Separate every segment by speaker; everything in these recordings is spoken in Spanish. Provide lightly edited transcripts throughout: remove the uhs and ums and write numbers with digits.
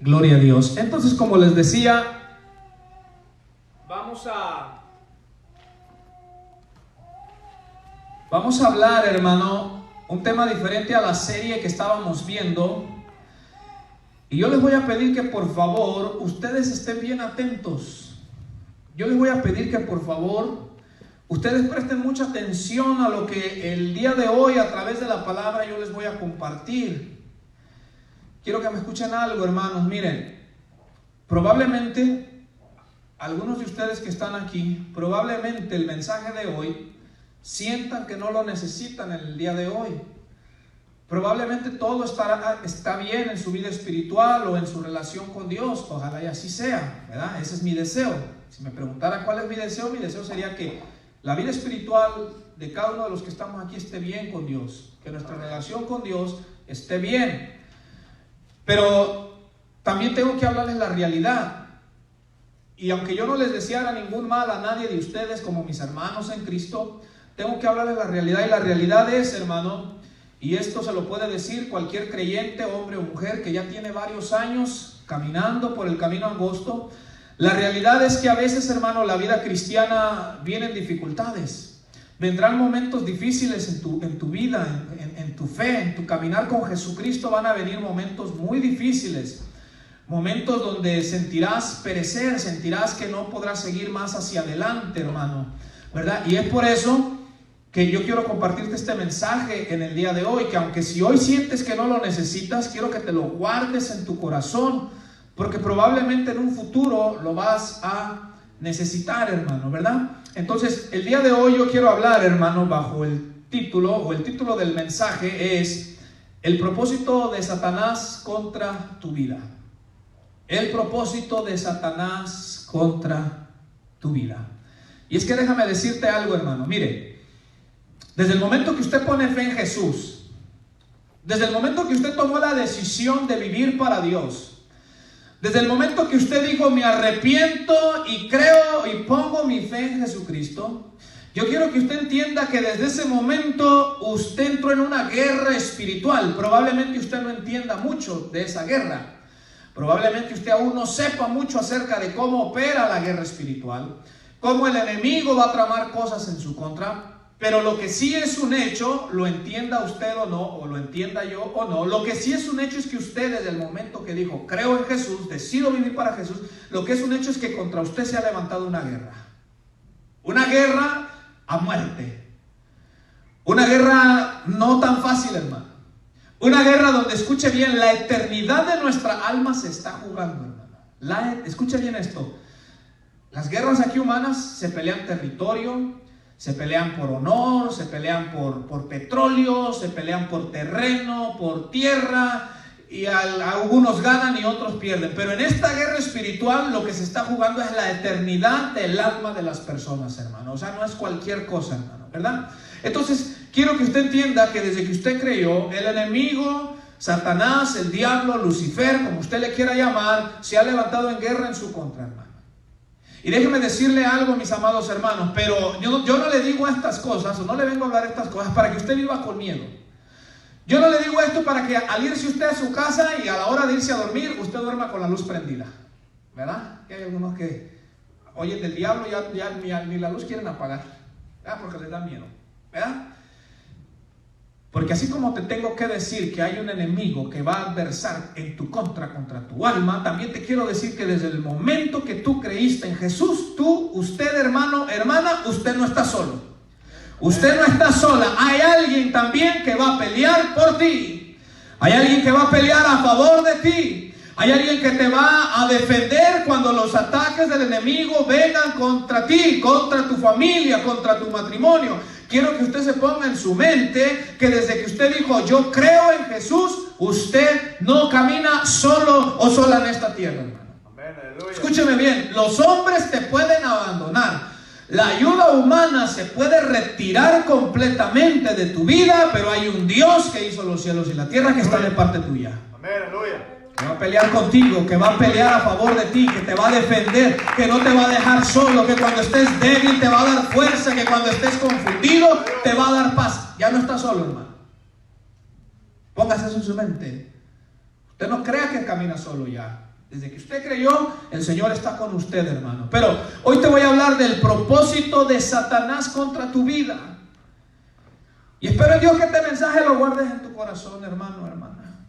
Speaker 1: Gloria a Dios. Entonces, como les decía, vamos a hablar, hermano, un tema diferente a la serie que estábamos viendo. Y yo les voy a pedir que por favor ustedes estén bien atentos. Yo les voy a pedir que por favor ustedes presten mucha atención a lo que el día de hoy a través de la palabra yo les voy a compartir. Quiero que me escuchen algo, hermanos. Miren, probablemente algunos de ustedes que están aquí, probablemente el mensaje de hoy sientan que no lo necesitan en el día de hoy. Probablemente todo está bien en su vida espiritual o en su relación con Dios. Ojalá y así sea, ¿verdad? Ese es mi deseo. Si me preguntara cuál es mi deseo sería que la vida espiritual de cada uno de los que estamos aquí esté bien con Dios, que nuestra relación con Dios esté bien. Pero también tengo que hablarles la realidad. Y aunque yo no les deseara ningún mal a nadie de ustedes como mis hermanos en Cristo, tengo que hablarles la realidad. Y la realidad es, hermano, y esto se lo puede decir cualquier creyente, hombre o mujer, que ya tiene varios años caminando por el camino angosto. La realidad es que a veces, hermano, la vida cristiana vienen dificultades. Vendrán momentos difíciles en tu vida, en tu fe, en tu caminar con Jesucristo. Van a venir momentos muy difíciles. Momentos donde sentirás perecer, sentirás que no podrás seguir más hacia adelante, hermano, ¿verdad? Y es por eso que yo quiero compartirte este mensaje en el día de hoy, que aunque si hoy sientes que no lo necesitas, quiero que te lo guardes en tu corazón, porque probablemente en un futuro lo vas a necesitar, hermano, ¿verdad? Entonces, el día de hoy yo quiero hablar, hermano, bajo el título, o el título del mensaje es el propósito de Satanás contra tu vida. El propósito de Satanás contra tu vida. Y es que déjame decirte algo, hermano. Mire, desde el momento que usted pone fe en Jesús, desde el momento que usted tomó la decisión de vivir para Dios, desde el momento que usted dijo, me arrepiento y creo y pongo mi fe en Jesucristo, yo quiero que usted entienda que desde ese momento usted entró en una guerra espiritual. Probablemente usted no entienda mucho de esa guerra. Probablemente usted aún no sepa mucho acerca de cómo opera la guerra espiritual, cómo el enemigo va a tramar cosas en su contra. Pero lo que sí es un hecho, lo entienda usted o no, o lo entienda yo o no, lo que sí es un hecho es que usted desde el momento que dijo, creo en Jesús, decido vivir para Jesús, lo que es un hecho es que contra usted se ha levantado una guerra. Una guerra a muerte. Una guerra no tan fácil, hermano. Una guerra donde, escuche bien, la eternidad de nuestra alma se está jugando, hermano. Escuche bien esto. Las guerras aquí humanas se pelean territorio, se pelean por honor, se pelean por petróleo, se pelean por terreno, por tierra, y algunos ganan y otros pierden. Pero en esta guerra espiritual lo que se está jugando es la eternidad del alma de las personas, hermano. O sea, no es cualquier cosa, hermano, ¿verdad? Entonces, quiero que usted entienda que desde que usted creyó, el enemigo, Satanás, el diablo, Lucifer, como usted le quiera llamar, se ha levantado en guerra en su contra, hermano. Y déjeme decirle algo, mis amados hermanos, pero yo no le digo estas cosas, o no le vengo a hablar estas cosas para que usted viva con miedo. Yo no le digo esto para que al irse usted a su casa y a la hora de irse a dormir, usted duerma con la luz prendida, ¿verdad? Que hay algunos que oyen del diablo ya ni la luz quieren apagar, ¿verdad? Porque les da miedo, ¿verdad? Porque así como te tengo que decir que hay un enemigo que va a adversar en tu contra tu alma, también te quiero decir que desde el momento que tú creíste en Jesús, usted, hermano, hermana, usted no está solo. Usted no está sola. Hay alguien también que va a pelear por ti. Hay alguien que va a pelear a favor de ti. Hay alguien que te va a defender cuando los ataques del enemigo vengan contra ti, contra tu familia, contra tu matrimonio. Quiero que usted se ponga en su mente que desde que usted dijo, yo creo en Jesús, usted no camina solo o sola en esta tierra, hermano. Amén, aleluya. Escúcheme bien, los hombres te pueden abandonar. La ayuda humana se puede retirar completamente de tu vida, pero hay un Dios que hizo los cielos y la tierra que está de parte tuya. Amén, aleluya. Que va a pelear contigo, que va a pelear a favor de ti, que te va a defender, que no te va a dejar solo, que cuando estés débil te va a dar fuerza, que cuando estés confundido te va a dar paz. Ya no estás solo, hermano. Póngase eso en su mente. Usted no crea que camina solo ya. Desde que usted creyó, el Señor está con usted, hermano. Pero hoy te voy a hablar del propósito de Satanás contra tu vida. Y espero en Dios que este mensaje lo guardes en tu corazón, hermano, hermana.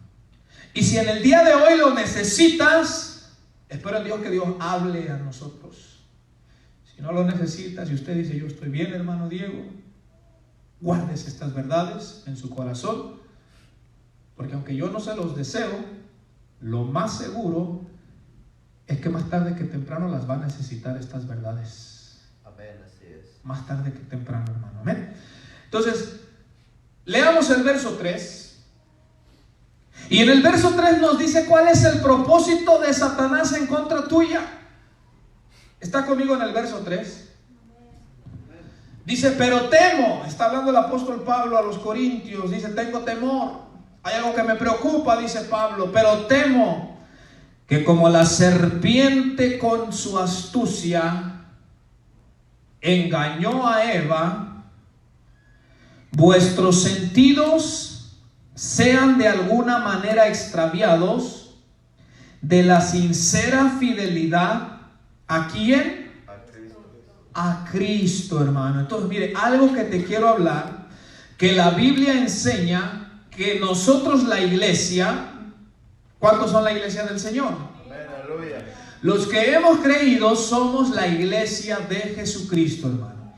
Speaker 1: Y si en el día de hoy lo necesitas, espero en Dios que Dios hable a nosotros. Si no lo necesitas y usted dice, yo estoy bien, hermano Diego, guardes estas verdades en su corazón. Porque aunque yo no se los deseo, lo más seguro es que más tarde que temprano las va a necesitar estas verdades.
Speaker 2: Amén, así es.
Speaker 1: Más tarde que temprano, hermano. Amén. Entonces, leamos el verso 3. Y en el verso 3 nos dice cuál es el propósito de Satanás en contra tuya. ¿Está conmigo en el verso 3? Dice, pero temo. Está hablando el apóstol Pablo a los Corintios. Dice, tengo temor. Hay algo que me preocupa, dice Pablo, pero temo que como la serpiente con su astucia engañó a Eva, vuestros sentidos sean de alguna manera extraviados de la sincera fidelidad. ¿A quién? A Cristo, hermano. Entonces, mire, algo que te quiero hablar, que la Biblia enseña que nosotros, la iglesia, ¿cuántos son la iglesia del Señor?
Speaker 2: Amén, aleluya.
Speaker 1: Los que hemos creído somos la iglesia de Jesucristo, hermano.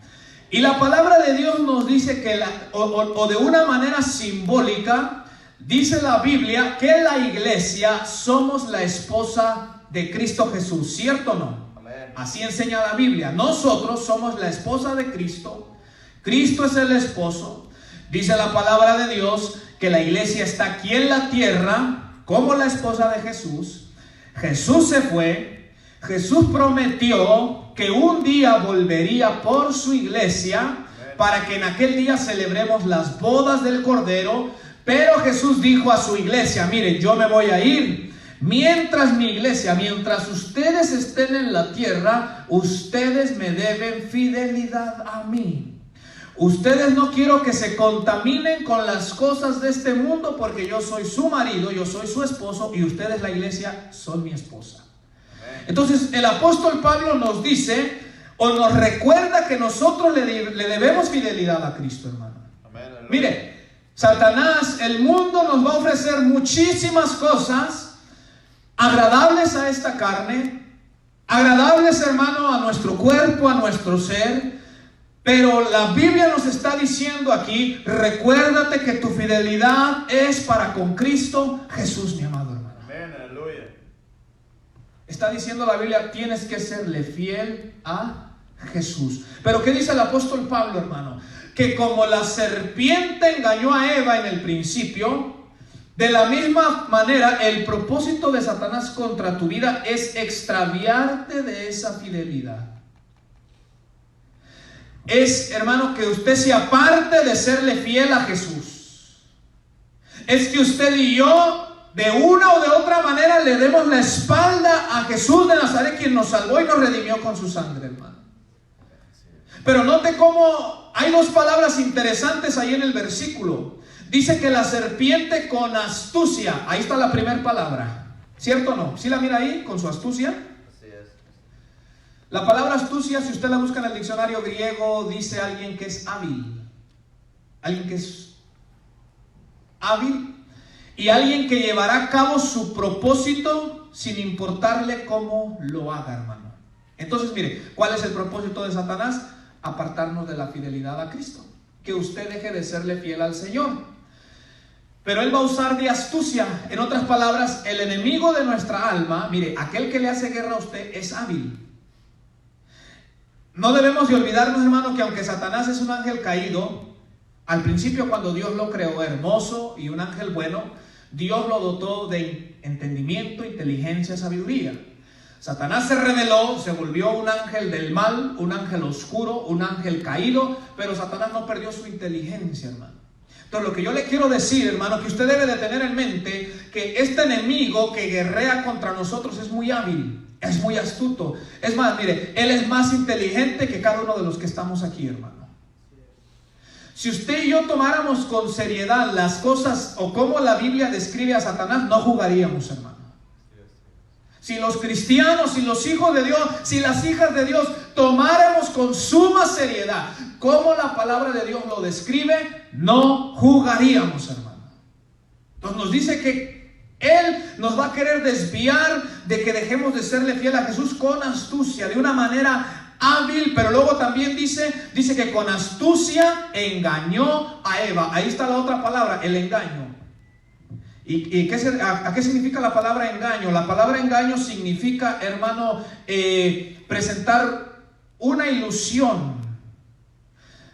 Speaker 1: Y la palabra de Dios nos dice que, o de una manera simbólica, dice la Biblia que la iglesia somos la esposa de Cristo Jesús, ¿cierto o no?
Speaker 2: Amén.
Speaker 1: Así enseña la Biblia. Nosotros somos la esposa de Cristo. Cristo es el esposo. Dice la palabra de Dios que la iglesia está aquí en la tierra como la esposa de Jesús. Jesús se fue. Jesús prometió que un día volvería por su iglesia para que en aquel día celebremos las bodas del Cordero. Pero Jesús dijo a su iglesia, miren, yo me voy a ir. Mientras mi iglesia, mientras ustedes estén en la tierra, ustedes me deben fidelidad a mí. Ustedes no quiero que se contaminen con las cosas de este mundo, porque yo soy su marido, yo soy su esposo y ustedes, la iglesia, son mi esposa. Entonces el apóstol Pablo nos dice o nos recuerda que nosotros le debemos fidelidad a Cristo, hermano. Mire, Satanás, el mundo nos va a ofrecer muchísimas cosas agradables a esta carne, agradables, hermano, a nuestro cuerpo, a nuestro ser. Pero la Biblia nos está diciendo aquí, recuérdate que tu fidelidad es para con Cristo Jesús, mi amado hermano.
Speaker 2: Amén, aleluya.
Speaker 1: Está diciendo la Biblia, tienes que serle fiel a Jesús. Pero ¿qué dice el apóstol Pablo, hermano? Que como la serpiente engañó a Eva en el principio, de la misma manera el propósito de Satanás contra tu vida es extraviarte de esa fidelidad. Es, hermano, que usted se aparte de serle fiel a Jesús. Es que usted y yo, de una o de otra manera, le demos la espalda a Jesús de Nazaret, quien nos salvó y nos redimió con su sangre, hermano. Pero note cómo hay dos palabras interesantes ahí en el versículo. Dice que la serpiente con astucia, ahí está la primera palabra, ¿cierto o no? ¿Sí la mira ahí, con su astucia? La palabra astucia, si usted la busca en el diccionario griego, dice alguien que es hábil. Alguien que es hábil y alguien que llevará a cabo su propósito sin importarle cómo lo haga, hermano. Entonces, mire, ¿cuál es el propósito de Satanás? Apartarnos de la fidelidad a Cristo. Que usted deje de serle fiel al Señor. Pero él va a usar de astucia. En otras palabras, el enemigo de nuestra alma, mire, aquel que le hace guerra a usted es hábil. No debemos de olvidarnos, hermano, que aunque Satanás es un ángel caído, al principio cuando Dios lo creó hermoso y un ángel bueno, Dios lo dotó de entendimiento, inteligencia, sabiduría. Satanás se rebeló, se volvió un ángel del mal, un ángel oscuro, un ángel caído, pero Satanás no perdió su inteligencia, hermano. Entonces lo que yo le quiero decir, hermano, que usted debe de tener en mente que este enemigo que guerrea contra nosotros es muy hábil. Es muy astuto. Es más, mire, él es más inteligente que cada uno de los que estamos aquí, hermano. Si usted y yo tomáramos con seriedad las cosas o cómo la Biblia describe a Satanás, no jugaríamos, hermano. si los cristianos, si los hijos de Dios, si las hijas de Dios tomáramos con suma seriedad como la palabra de Dios lo describe, no jugaríamos, hermano. Entonces nos dice que Él nos va a querer desviar de que dejemos de serle fiel a Jesús con astucia, de una manera hábil, pero luego también dice que con astucia engañó a Eva. Ahí está la otra palabra, el engaño. ¿Y a qué significa la palabra engaño? La palabra engaño significa, hermano, presentar una ilusión,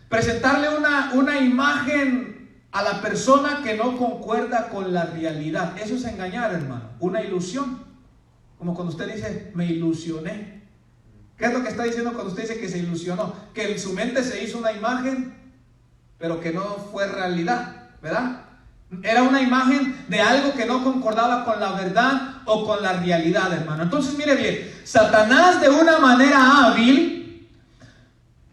Speaker 1: presentarle una imagen a la persona que no concuerda con la realidad. Eso es engañar, hermano, una ilusión. Como cuando usted dice, me ilusioné. ¿Qué es lo que está diciendo cuando usted dice que se ilusionó? Que en su mente se hizo una imagen, pero que no fue realidad, ¿verdad? Era una imagen de algo que no concordaba con la verdad o con la realidad, hermano. Entonces, mire bien, Satanás, de una manera hábil,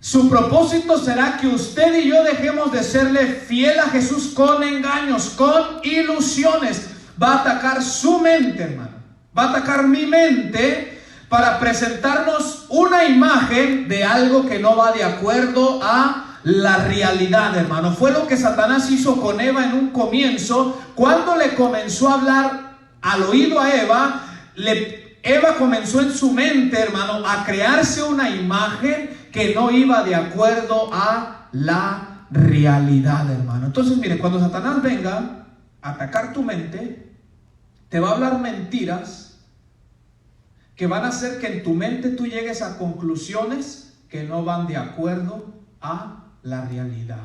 Speaker 1: su propósito será que usted y yo dejemos de serle fiel a Jesús con engaños, con ilusiones. Va a atacar su mente, hermano. Va a atacar mi mente para presentarnos una imagen de algo que no va de acuerdo a la realidad, hermano. Fue lo que Satanás hizo con Eva en un comienzo. Cuando le comenzó a hablar al oído a Eva, Eva comenzó en su mente, hermano, a crearse una imagen que no iba de acuerdo a la realidad, hermano. Entonces, mire, cuando Satanás venga a atacar tu mente, te va a hablar mentiras que van a hacer que en tu mente tú llegues a conclusiones que no van de acuerdo a la realidad,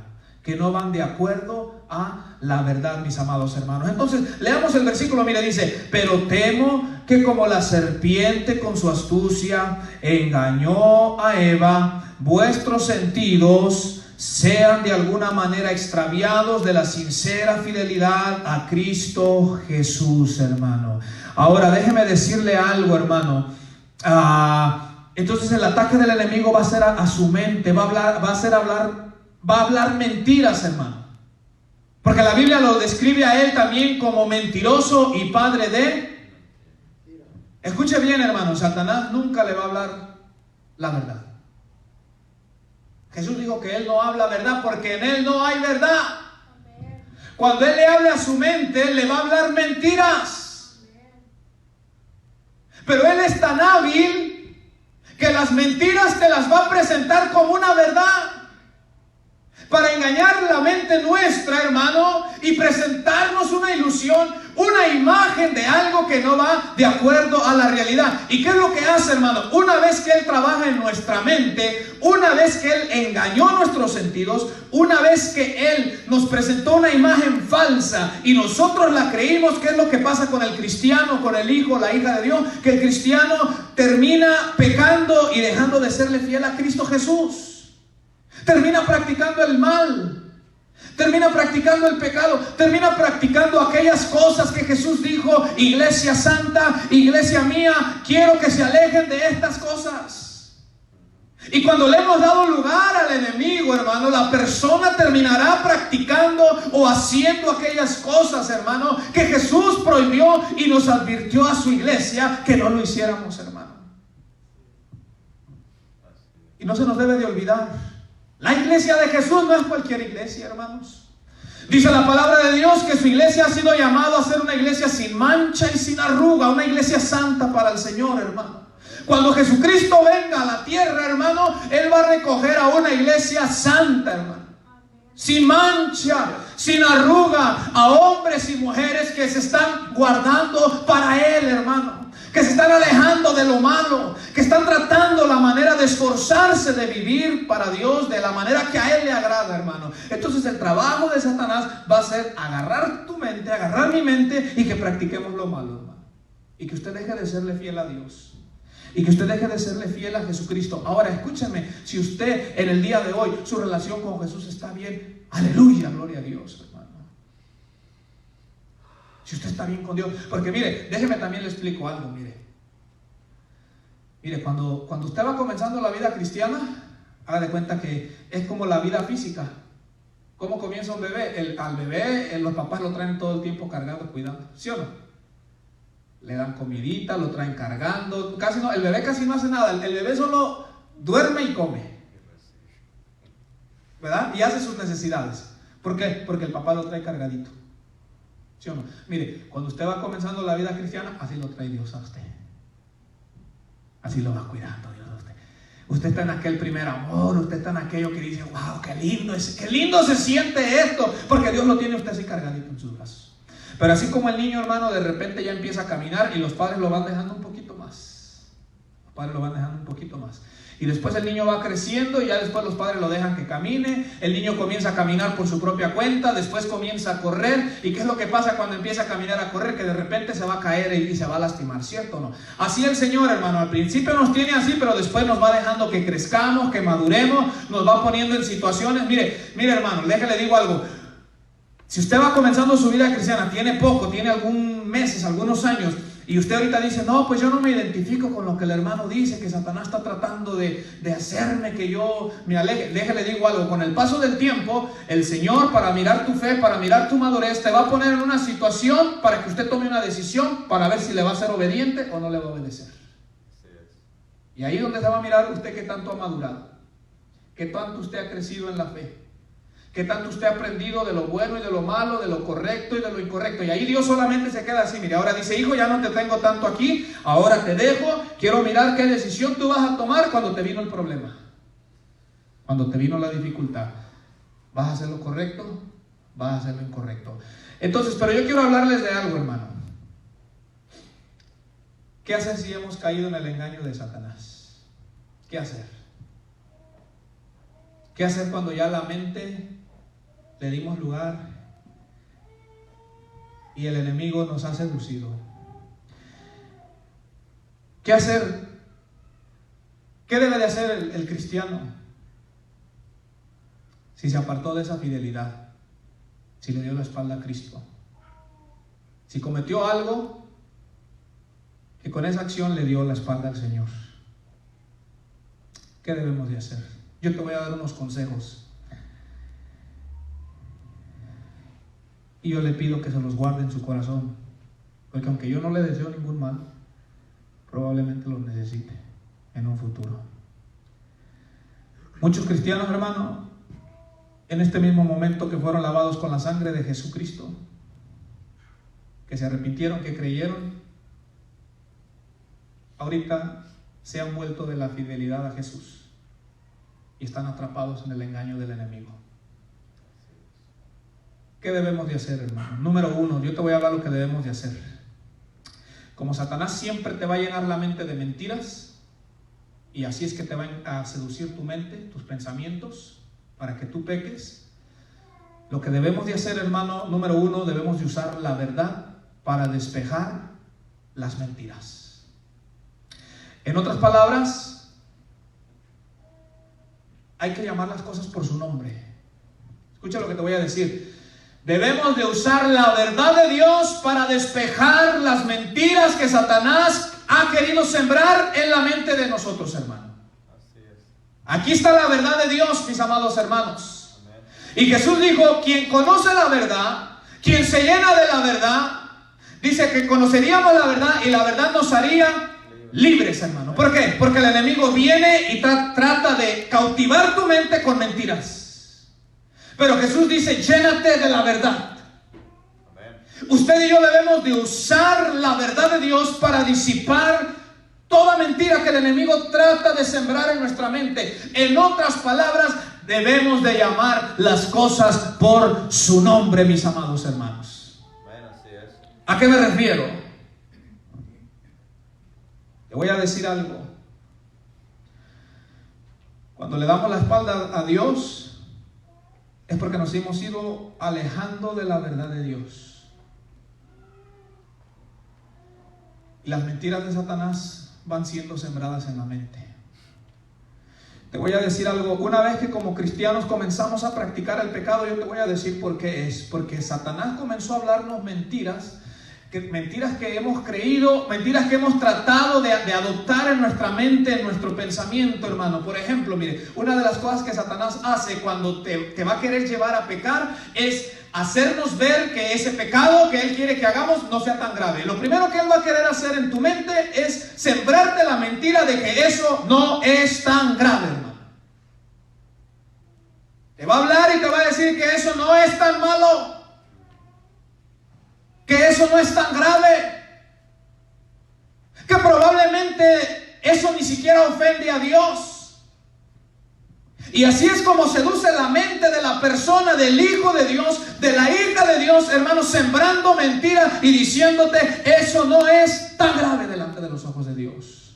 Speaker 1: que no van de acuerdo a la verdad, mis amados hermanos. Entonces, leamos el versículo, mire, dice: pero temo que como la serpiente con su astucia engañó a Eva, vuestros sentidos sean de alguna manera extraviados de la sincera fidelidad a Cristo Jesús, hermano. Ahora, déjeme decirle algo, hermano. Entonces el ataque del enemigo va a ser a su mente, va a hablar mentiras, hermano. Porque la Biblia lo describe a él también como mentiroso y padre de... Escuche bien, hermano, Satanás nunca le va a hablar la verdad. Jesús dijo que él no habla verdad porque en él no hay verdad. Cuando él le hable a su mente, le va a hablar mentiras. Pero él es tan hábil que las mentiras te las va a presentar como una verdad, para engañar la mente nuestra, hermano, y presentarnos una ilusión, una imagen de algo que no va de acuerdo a la realidad. ¿Y qué es lo que hace, hermano? Una vez que Él trabaja en nuestra mente, una vez que Él engañó nuestros sentidos, una vez que Él nos presentó una imagen falsa y nosotros la creímos, ¿qué es lo que pasa con el cristiano, con el hijo, la hija de Dios? Que el cristiano termina pecando y dejando de serle fiel a Cristo Jesús. Termina practicando el mal, termina practicando el pecado, termina practicando aquellas cosas que Jesús dijo: iglesia santa, iglesia mía, quiero que se alejen de estas cosas. Y cuando le hemos dado lugar al enemigo, hermano, la persona terminará practicando o haciendo aquellas cosas, hermano, que Jesús prohibió y nos advirtió a su iglesia que no lo hiciéramos, hermano. Y no se nos debe de olvidar, la iglesia de Jesús no es cualquier iglesia, hermanos. Dice la palabra de Dios que su iglesia ha sido llamada a ser una iglesia sin mancha y sin arruga, una iglesia santa para el Señor, hermano. Cuando Jesucristo venga a la tierra, hermano, Él va a recoger a una iglesia santa, hermano, sin mancha, sin arruga, a hombres y mujeres que se están guardando para Él, hermano, que se están alejando de lo malo, que están tratando la manera de esforzarse de vivir para Dios de la manera que a Él le agrada, hermano. Entonces el trabajo de Satanás va a ser agarrar tu mente, agarrar mi mente, y que practiquemos lo malo, hermano, y que usted deje de serle fiel a Dios, y que usted deje de serle fiel a Jesucristo. Ahora escúcheme, si usted en el día de hoy su relación con Jesús está bien, aleluya, gloria a Dios, hermano. Si usted está bien con Dios, porque mire, déjeme también le explico algo, mire, cuando usted va comenzando la vida cristiana, haga de cuenta que es como la vida física. ¿Cómo comienza un bebé? Al bebé los papás lo traen todo el tiempo cargado, cuidando, ¿sí o no? le dan comidita, lo traen cargando, casi no, el bebé casi no hace nada, el bebé solo duerme y come, ¿verdad? Y hace sus necesidades. ¿Por qué? Porque el papá lo trae cargadito. ¿Sí o no? Mire, cuando usted va comenzando la vida cristiana, así lo trae Dios a usted. Así lo va cuidando Dios a usted. Usted está en aquel primer amor, usted está en aquello que dice, wow, qué lindo se siente esto, porque Dios lo tiene usted así cargadito en sus brazos. Pero así como el niño, hermano, de repente ya empieza a caminar y los padres lo van dejando un poquito más. Los padres lo van dejando un poquito más. Y después el niño va creciendo y ya después los padres lo dejan que camine. El niño comienza a caminar por su propia cuenta, después comienza a correr. ¿Y qué es lo que pasa cuando empieza a caminar, a correr? Que de repente se va a caer y se va a lastimar, ¿cierto o no? Así el Señor, hermano, al principio nos tiene así, pero después nos va dejando que crezcamos, que maduremos, nos va poniendo en situaciones. Mire hermano, déjale digo algo. Si usted va comenzando su vida cristiana, tiene poco, tiene algunos meses, algunos años, y usted ahorita dice, no, pues yo no me identifico con lo que el hermano dice, que Satanás está tratando de hacerme que yo me aleje. Déjale digo algo, con el paso del tiempo, el Señor, para mirar tu fe, para mirar tu madurez, te va a poner en una situación para que usted tome una decisión, para ver si le va a ser obediente o no le va a obedecer. Y ahí es donde se va a mirar usted qué tanto ha madurado, qué tanto usted ha crecido en la fe, qué tanto usted ha aprendido de lo bueno y de lo malo, de lo correcto y de lo incorrecto. Y ahí Dios solamente se queda así. Mire, ahora dice, hijo, ya no te tengo tanto aquí, ahora te dejo, quiero mirar qué decisión tú vas a tomar cuando te vino el problema, cuando te vino la dificultad. ¿Vas a hacer lo correcto? ¿Vas a hacer lo incorrecto? Entonces, pero yo quiero hablarles de algo, hermano. ¿Qué hacer si hemos caído en el engaño de Satanás? ¿Qué hacer? ¿Qué hacer cuando ya la mente le dimos lugar y el enemigo nos ha seducido? ¿Qué hacer? ¿Qué debe de hacer el cristiano si se apartó de esa fidelidad? Si le dio la espalda a Cristo, si cometió algo que con esa acción le dio la espalda al Señor. ¿Qué debemos de hacer? Yo te voy a dar unos consejos y yo le pido que se los guarde en su corazón, porque aunque yo no le deseo ningún mal, probablemente los necesite en un futuro. Muchos cristianos, hermano, en este mismo momento que fueron lavados con la sangre de Jesucristo, que se arrepintieron, que creyeron, ahorita se han vuelto de la fidelidad a Jesús y están atrapados en el engaño del enemigo. ¿Qué debemos de hacer, hermano? Número uno, yo te voy a hablar lo que debemos de hacer. Como Satanás siempre te va a llenar la mente de mentiras, y así es que te va a seducir tu mente, tus pensamientos, para que tú peques. Lo que debemos de hacer, hermano, número uno, debemos de usar la verdad para despejar las mentiras. En otras palabras, hay que llamar las cosas por su nombre. Escucha lo que te voy a decir. Debemos de usar la verdad de Dios para despejar las mentiras que Satanás ha querido sembrar en la mente de nosotros, hermano.
Speaker 2: Así es.
Speaker 1: Aquí está la verdad de Dios, mis amados hermanos. Amén. Y Jesús dijo, quien conoce la verdad, quien se llena de la verdad, dice que conoceríamos la verdad y la verdad nos haría libres, hermano. ¿Por qué? Porque el enemigo viene y trata de cautivar tu mente con mentiras. Pero Jesús dice, llénate de la verdad. Amén. Usted y yo debemos de usar la verdad de Dios para disipar toda mentira que el enemigo trata de sembrar en nuestra mente. En otras palabras, debemos de llamar las cosas por su nombre, mis amados hermanos.
Speaker 2: Amén, así es.
Speaker 1: ¿A qué me refiero? Te voy a decir algo. Cuando le damos la espalda a Dios, es porque nos hemos ido alejando de la verdad de Dios. Y las mentiras de Satanás van siendo sembradas en la mente. Te voy a decir algo. Una vez que como cristianos comenzamos a practicar el pecado, yo te voy a decir por qué es. Porque Satanás comenzó a hablarnos mentiras que hemos creído, mentiras que hemos tratado de adoptar en nuestra mente, en nuestro pensamiento, hermano. Por ejemplo, mire, una de las cosas que Satanás hace cuando te va a querer llevar a pecar es hacernos ver que ese pecado que Él quiere que hagamos no sea tan grave. Lo primero que Él va a querer hacer en tu mente es sembrarte la mentira de que eso no es tan grave, hermano. Te va a hablar y te va a decir que eso no es tan malo, que eso no es tan grave, que probablemente eso ni siquiera ofende a Dios. Y así es como seduce la mente de la persona, del hijo de Dios, de la hija de Dios, hermano, sembrando mentiras y diciéndote eso no es tan grave delante de los ojos de Dios.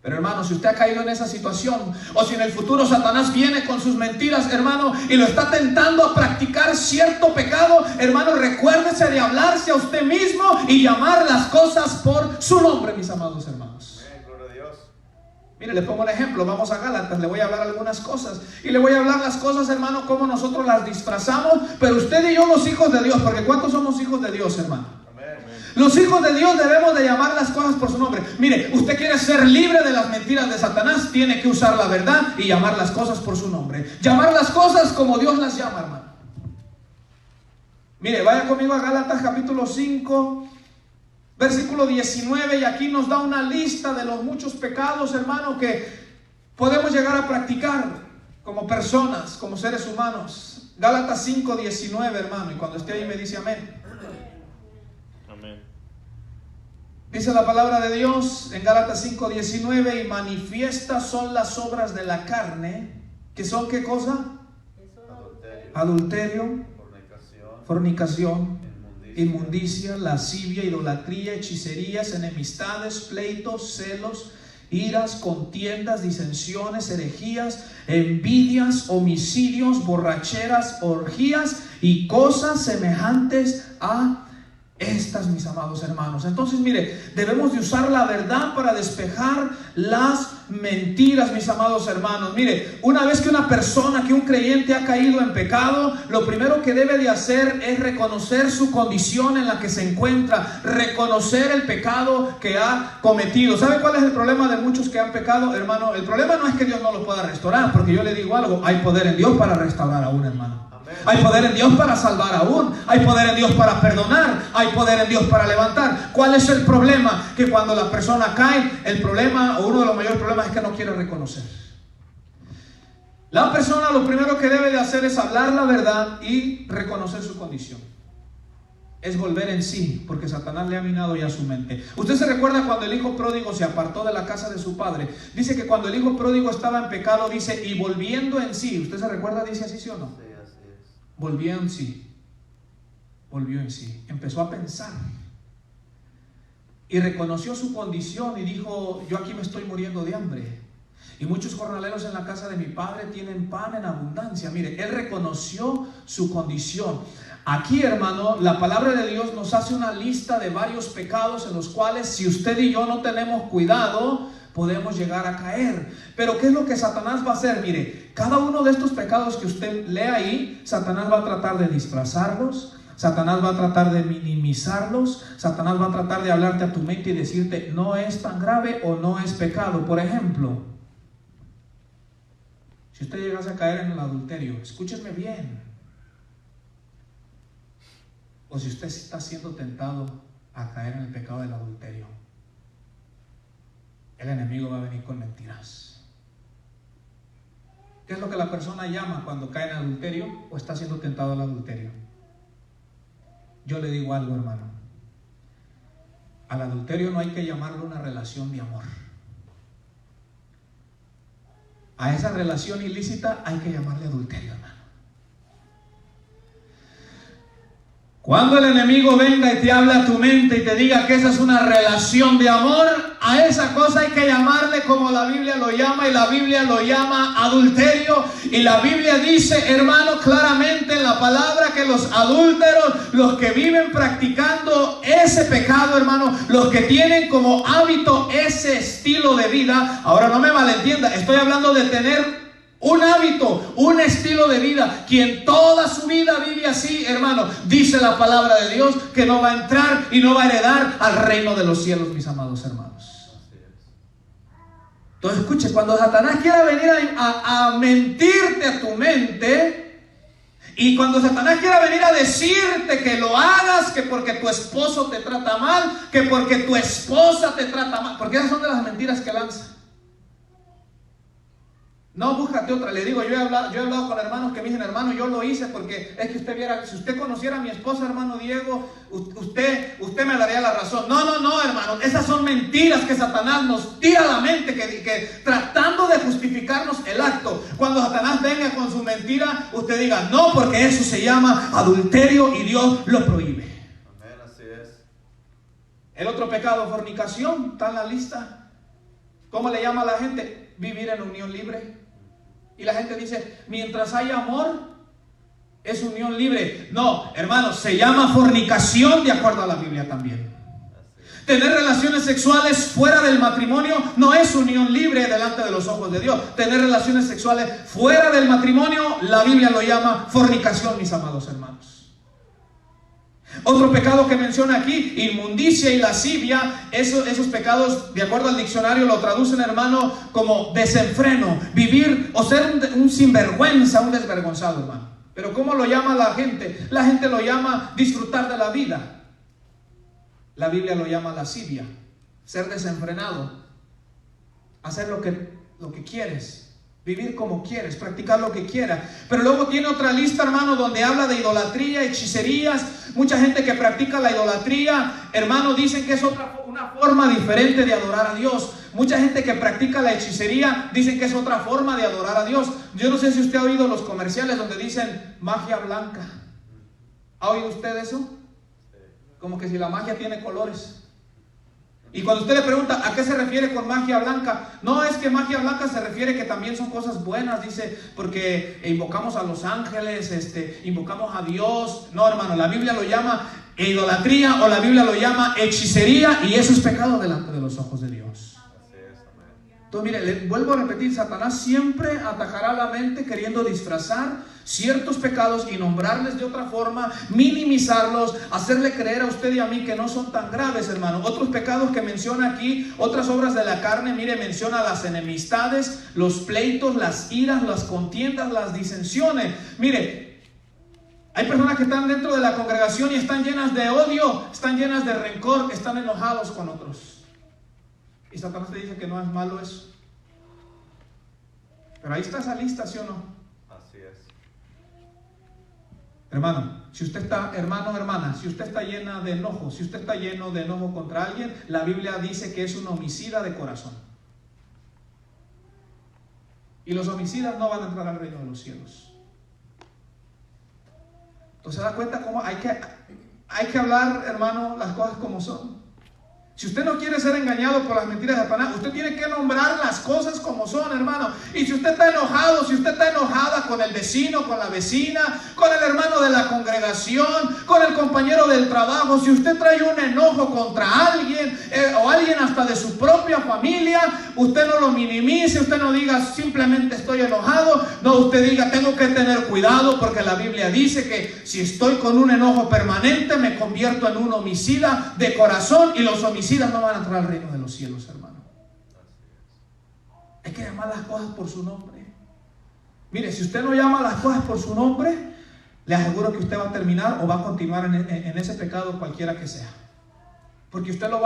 Speaker 1: Pero hermano, si usted ha caído en esa situación, o si en el futuro Satanás viene con sus mentiras, hermano, y lo está tentando a practicar cierto pecado, hermano, recuérdese de hablarse a usted mismo y llamar las cosas por su nombre, mis amados hermanos.
Speaker 2: Gloria a Dios.
Speaker 1: Mire, le pongo un ejemplo. Vamos a Gálatas, le voy a hablar algunas cosas. Y le voy a hablar las cosas, hermano, como nosotros las disfrazamos. Pero usted y yo, los hijos de Dios, porque ¿cuántos somos hijos de Dios, hermano? Los hijos de Dios debemos de llamar las cosas por su nombre. Mire, usted quiere ser libre de las mentiras de Satanás, tiene que usar la verdad y llamar las cosas por su nombre. Llamar las cosas como Dios las llama, hermano. Mire, vaya conmigo a Gálatas capítulo 5, versículo 19, y aquí nos da una lista de los muchos pecados, hermano, que podemos llegar a practicar como personas, como seres humanos. Gálatas 5, 19, hermano, y cuando esté ahí me dice amén. Dice la palabra de Dios en Gálatas 5, 19, y manifiestas son las obras de la carne, que son ¿qué cosa? Adulterio, fornicación, inmundicia, lascivia, idolatría, hechicerías, enemistades, pleitos, celos, iras, contiendas, disensiones, herejías, envidias, homicidios, borracheras, orgías y cosas semejantes a estas, mis amados hermanos. Entonces, mire, debemos de usar la verdad para despejar las mentiras, mis amados hermanos. Mire, una vez que una persona, que un creyente ha caído en pecado, lo primero que debe de hacer es reconocer su condición en la que se encuentra, reconocer el pecado que ha cometido. ¿Sabe cuál es el problema de muchos que han pecado, hermano? El problema no es que Dios no lo pueda restaurar, porque yo le digo algo, hay poder en Dios para restaurar a un hermano. Hay poder en Dios para salvar aún. Hay poder en Dios para perdonar. Hay poder en Dios para levantar. ¿Cuál es el problema? Que cuando la persona cae, el problema, o uno de los mayores problemas, es que no quiere reconocer. La persona lo primero que debe de hacer es hablar la verdad y reconocer su condición. Es volver en sí, porque Satanás le ha minado ya su mente. Usted se recuerda cuando el hijo pródigo se apartó de la casa de su padre. Dice que cuando el hijo pródigo estaba en pecado, dice, y volviendo en sí. ¿Usted se recuerda? Dice así, ¿sí o no?
Speaker 2: Sí, así es.
Speaker 1: Volvió en sí. Volvió en sí. Empezó a pensar. Y reconoció su condición y dijo, yo aquí me estoy muriendo de hambre. Y muchos jornaleros en la casa de mi padre tienen pan en abundancia. Mire, él reconoció su condición. Aquí, hermano, la palabra de Dios nos hace una lista de varios pecados en los cuales, si usted y yo no tenemos cuidado, podemos llegar a caer. Pero ¿qué es lo que Satanás va a hacer? Mire, cada uno de estos pecados que usted lee ahí, Satanás va a tratar de disfrazarlos. Satanás va a tratar de minimizarlos. Satanás va a tratar de hablarte a tu mente y decirte, no es tan grave o no es pecado. Por ejemplo, si usted llegase a caer en el adulterio, escúcheme bien. O si usted está siendo tentado a caer en el pecado del adulterio, el enemigo va a venir con mentiras. ¿Qué es lo que la persona llama cuando cae en adulterio o está siendo tentado al adulterio? Yo le digo algo, hermano. Al adulterio no hay que llamarlo una relación de amor. A esa relación ilícita hay que llamarle adulterio, hermano. Cuando el enemigo venga y te hable a tu mente y te diga que esa es una relación de amor, a esa cosa hay que llamarle como la Biblia lo llama, y la Biblia lo llama adulterio. Y la Biblia dice, hermano, claramente en la palabra, que los adúlteros, los que viven practicando ese pecado, hermano, los que tienen como hábito ese estilo de vida, ahora no me malentienda, estoy hablando de tener un hábito, un estilo de vida. Quien toda su vida vive así, hermano, dice la palabra de Dios que no va a entrar y no va a heredar al reino de los cielos, mis amados hermanos. Entonces, escuche, cuando Satanás quiera venir a mentirte a tu mente, Y cuando Satanás quiera venir a decirte que lo hagas, que porque tu esposo te trata mal, que porque tu esposa te trata mal, porque esas son de las mentiras que lanza. No, búscate otra. Le digo, yo he hablado con hermanos que me dicen, hermano, yo lo hice porque es que usted viera, si usted conociera a mi esposa, hermano Diego, usted me daría la razón. No, hermano, esas son mentiras que Satanás nos tira a la mente, que tratando de justificarnos el acto. Cuando Satanás venga con su mentira, usted diga, no, porque eso se llama adulterio y Dios lo prohíbe.
Speaker 2: Amén, así es.
Speaker 1: El otro pecado, fornicación, está en la lista. ¿Cómo le llama a la gente? Vivir en unión libre. Y la gente dice, mientras hay amor, es unión libre. No, hermanos, se llama fornicación de acuerdo a la Biblia también. Tener relaciones sexuales fuera del matrimonio no es unión libre delante de los ojos de Dios. Tener relaciones sexuales fuera del matrimonio, la Biblia lo llama fornicación, mis amados hermanos. Otro pecado que menciona aquí, inmundicia y lascivia. Esos pecados, de acuerdo al diccionario, lo traducen, hermano, como desenfreno, vivir o ser un sinvergüenza, un desvergonzado, hermano. Pero ¿cómo lo llama la gente? La gente lo llama disfrutar de la vida. La Biblia lo llama lascivia, ser desenfrenado, hacer lo que quieres, vivir como quieres, practicar lo que quieras. Pero luego tiene otra lista, hermano, donde habla de idolatría, hechicerías. Mucha gente que practica la idolatría, hermano, dicen que es una forma diferente de adorar a Dios. Mucha gente que practica la hechicería dicen que es otra forma de adorar a Dios. Yo no sé si usted ha oído los comerciales donde dicen magia blanca. ¿Ha oído usted eso? Como que si la magia tiene colores. Y cuando usted le pregunta a qué se refiere con magia blanca, no, es que magia blanca se refiere que también son cosas buenas, dice, porque invocamos a los ángeles, invocamos a Dios. No, hermano, la Biblia lo llama idolatría o la Biblia lo llama hechicería, y eso es pecado delante de los ojos de Dios. Entonces, mire, le vuelvo a repetir, Satanás siempre atajará la mente queriendo disfrazar ciertos pecados y nombrarles de otra forma, minimizarlos, hacerle creer a usted y a mí que no son tan graves, hermano. Otros pecados que menciona aquí, otras obras de la carne, mire, menciona las enemistades, los pleitos, las iras, las contiendas, las disensiones. Mire, hay personas que están dentro de la congregación y están llenas de odio, están llenas de rencor, están enojados con otros. Y Satanás te dice que no es malo eso. Pero ahí está esa lista, ¿sí o no?
Speaker 2: Así es.
Speaker 1: Hermano, si usted está, hermano, hermana, si usted está llena de enojo, si usted está lleno de enojo contra alguien, la Biblia dice que es un homicida de corazón. Y los homicidas no van a entrar al reino de los cielos. Entonces, ¿se da cuenta cómo hay que hablar, hermano, las cosas como son? Si usted no quiere ser engañado por las mentiras de Satanás, usted tiene que nombrar las cosas como son, hermano. Y si usted está enojado, si usted está enojada con el vecino, con la vecina, con el hermano de la congregación, con el compañero del trabajo, si usted trae un enojo contra alguien o alguien hasta de su propia familia, usted no lo minimice, usted no diga simplemente estoy enojado. No, usted diga tengo que tener cuidado porque la Biblia dice que si estoy con un enojo permanente me convierto en un homicida de corazón, y los homicidas no van a entrar al reino de los cielos, hermano. Hay que llamar las cosas por su nombre. Mire, si usted no llama las cosas por su nombre, le aseguro que usted va a terminar o va a continuar en ese pecado cualquiera que sea. Porque usted le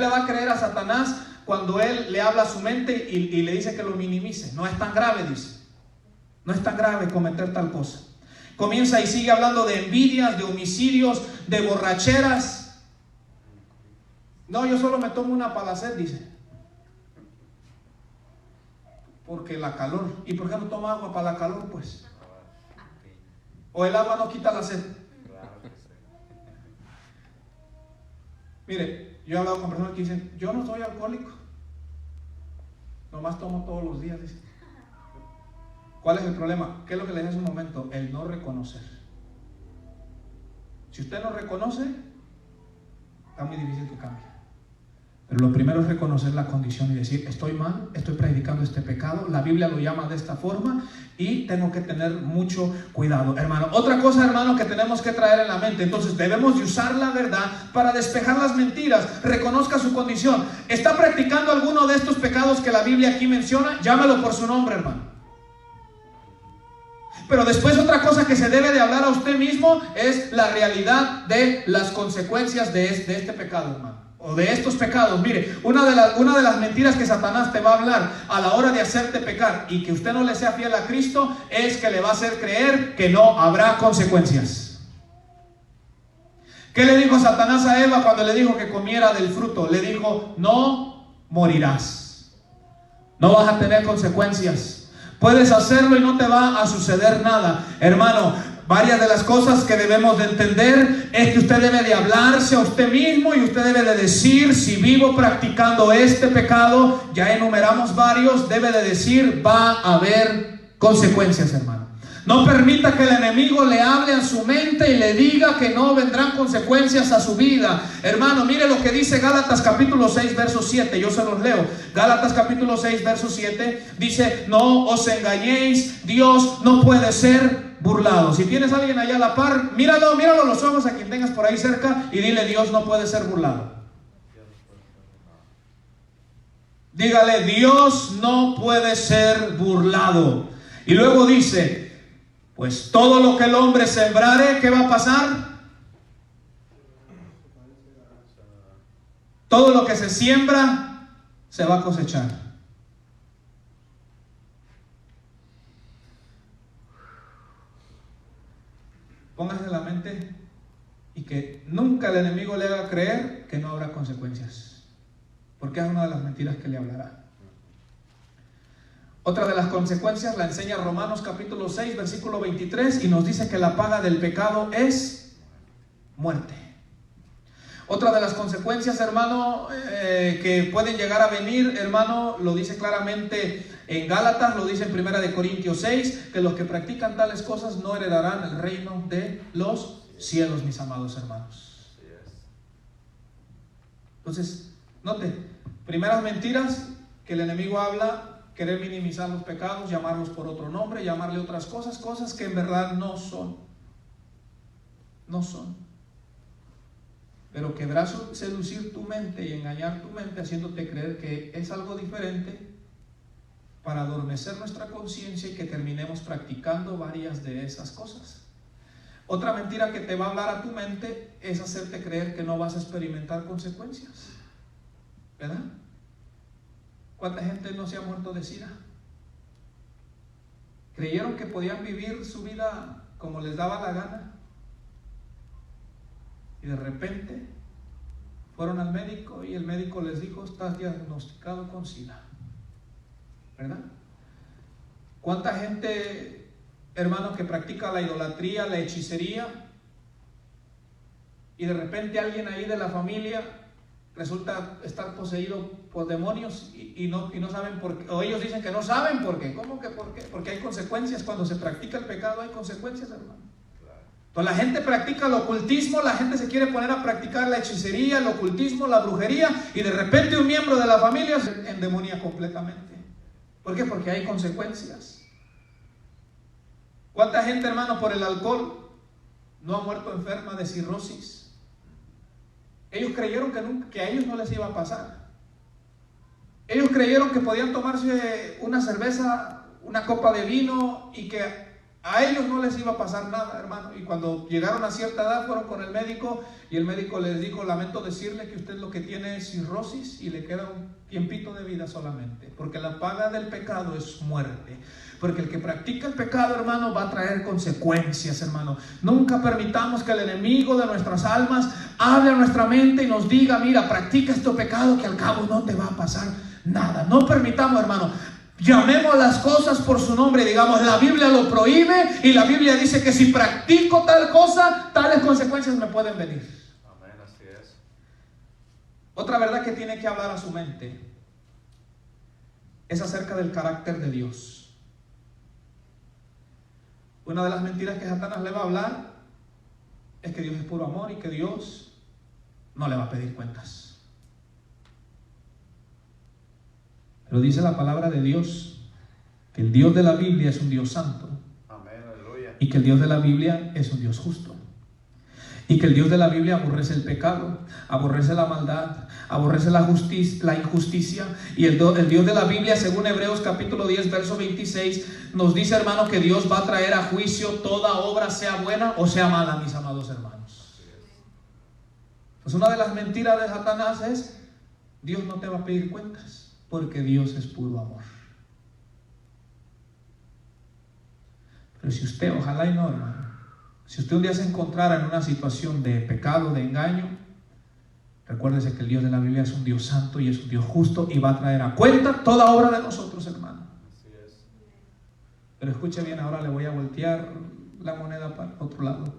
Speaker 1: va a creer a Satanás cuando él le habla a su mente y le dice que lo minimice. No es tan grave, dice. No es tan grave cometer tal cosa. Comienza y sigue hablando de envidias, de homicidios, de borracheras. No, yo solo me tomo una para la sed, dice. Porque la calor. ¿Y por qué no toma agua para la calor, pues? ¿O el agua no quita la sed? Mire, yo he hablado con personas que dicen, yo no soy alcohólico, nomás tomo todos los días, dice. ¿Cuál es el problema? ¿Qué es lo que le dije hace un momento? El no reconocer. Si usted no reconoce, está muy difícil que cambie. Pero lo primero es reconocer la condición y decir, estoy mal, estoy practicando este pecado, la Biblia lo llama de esta forma y tengo que tener mucho cuidado, hermano. Otra cosa, hermano, que tenemos que traer en la mente, entonces debemos de usar la verdad para despejar las mentiras. Reconozca su condición. ¿Está practicando alguno de estos pecados que la Biblia aquí menciona? Llámelo por su nombre, hermano. Pero después otra cosa que se debe de hablar a usted mismo es la realidad de las consecuencias de este pecado, hermano. O de estos pecados. Mire, una de las mentiras que Satanás te va a hablar a la hora de hacerte pecar y que usted no le sea fiel a Cristo es que le va a hacer creer que no habrá consecuencias. ¿Qué le dijo Satanás a Eva cuando le dijo que comiera del fruto? Le dijo, no morirás, no vas a tener consecuencias, puedes hacerlo y no te va a suceder nada. Hermano, varias de las cosas que debemos de entender es que usted debe de hablarse a usted mismo y usted debe de decir, si vivo practicando este pecado, ya enumeramos varios, debe de decir, va a haber consecuencias, hermano. No permita que el enemigo le hable a su mente y le diga que no vendrán consecuencias a su vida. Hermano, mire lo que dice Gálatas capítulo 6, verso 7. Yo se los leo. Gálatas capítulo 6, verso 7. Dice, no os engañéis, Dios no puede ser burlado. Si tienes a alguien allá a la par, míralo a los ojos a quien tengas por ahí cerca y dile, Dios no puede ser burlado. Dígale, Dios no puede ser burlado. Y luego dice, pues todo lo que el hombre sembrare, ¿qué va a pasar? Todo lo que se siembra se va a cosechar. Póngase en la mente y que nunca el enemigo le haga creer que no habrá consecuencias, porque es una de las mentiras que le hablará. Otra de las consecuencias la enseña Romanos capítulo 6, versículo 23, y nos dice que la paga del pecado es muerte. Otra de las consecuencias, hermano, que pueden llegar a venir, hermano, lo dice claramente en Gálatas, lo dice en 1 de Corintios 6, que los que practican tales cosas no heredarán el reino de los cielos, mis amados hermanos. Entonces, note, primeras mentiras que el enemigo habla: querer minimizar los pecados, llamarlos por otro nombre, llamarle otras cosas, cosas que en verdad no son. No son. Pero querrá seducir tu mente y engañar tu mente haciéndote creer que es algo diferente para adormecer nuestra conciencia y que terminemos practicando varias de esas cosas. Otra mentira que te va a hablar a tu mente es hacerte creer que no vas a experimentar consecuencias. ¿Verdad? ¿Cuánta gente no se ha muerto de sida? Creyeron que podían vivir su vida como les daba la gana y de repente fueron al médico y el médico les dijo: estás diagnosticado con sida. ¿Verdad? ¿Cuánta gente, hermanos, que practica la idolatría, la hechicería, y de repente alguien ahí de la familia resulta estar poseído por demonios y no saben por qué, o ellos dicen que no saben por qué? ¿Cómo que por qué? Porque hay consecuencias. Cuando se practica el pecado hay consecuencias, hermano. Entonces la gente practica el ocultismo, la gente se quiere poner a practicar la hechicería, el ocultismo, la brujería, y de repente un miembro de la familia se endemonia completamente. ¿Por qué? Porque hay consecuencias. ¿Cuánta gente, hermano, por el alcohol no ha muerto enferma de cirrosis? Ellos creyeron que a ellos no les iba a pasar. Ellos creyeron que podían tomarse una cerveza, una copa de vino, y que a ellos no les iba a pasar nada, hermano. Y cuando llegaron a cierta edad fueron con el médico y el médico les dijo: lamento decirle que usted lo que tiene es cirrosis y le queda un tiempito de vida solamente, porque la paga del pecado es muerte. Porque el que practica el pecado, hermano, va a traer consecuencias, hermano. Nunca permitamos que el enemigo de nuestras almas hable a nuestra mente y nos diga: mira, practica este pecado que al cabo no te va a pasar nada. No permitamos, hermano. Llamemos las cosas por su nombre y digamos: la Biblia lo prohíbe, y la Biblia dice que si practico tal cosa, tales consecuencias me pueden venir.
Speaker 2: Amén, así es.
Speaker 1: Otra verdad que tiene que hablar a su mente es acerca del carácter de Dios. Una de las mentiras que Satanás le va a hablar es que Dios es puro amor y que Dios no le va a pedir cuentas. Pero dice la palabra de Dios que el Dios de la Biblia es un Dios santo.
Speaker 2: Amén, aleluya.
Speaker 1: Y que el Dios de la Biblia es un Dios justo. Y que el Dios de la Biblia aborrece el pecado, aborrece la maldad, aborrece la injusticia. Y el Dios de la Biblia, según Hebreos capítulo 10, verso 26, nos dice, hermano, que Dios va a traer a juicio toda obra, sea buena o sea mala, mis amados hermanos. Pues una de las mentiras de Satanás es: Dios no te va a pedir cuentas, porque Dios es puro amor. Pero si usted, ojalá y no, hermano, si usted un día se encontrara en una situación de pecado, de engaño, recuérdese que el Dios de la Biblia es un Dios santo y es un Dios justo y va a traer a cuenta toda obra de nosotros, hermano.
Speaker 2: Así es.
Speaker 1: Pero escuche bien, ahora le voy a voltear la moneda para otro lado.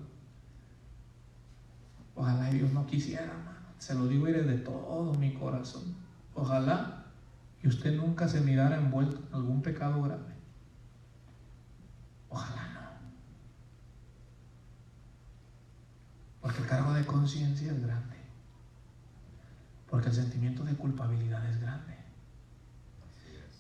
Speaker 1: Ojalá y Dios no quisiera, hermano. Se lo digo de todo mi corazón. Ojalá y usted nunca se mirara envuelto en algún pecado grave. Ojalá no. Porque el cargo de conciencia es grande. Porque el sentimiento de culpabilidad es grande.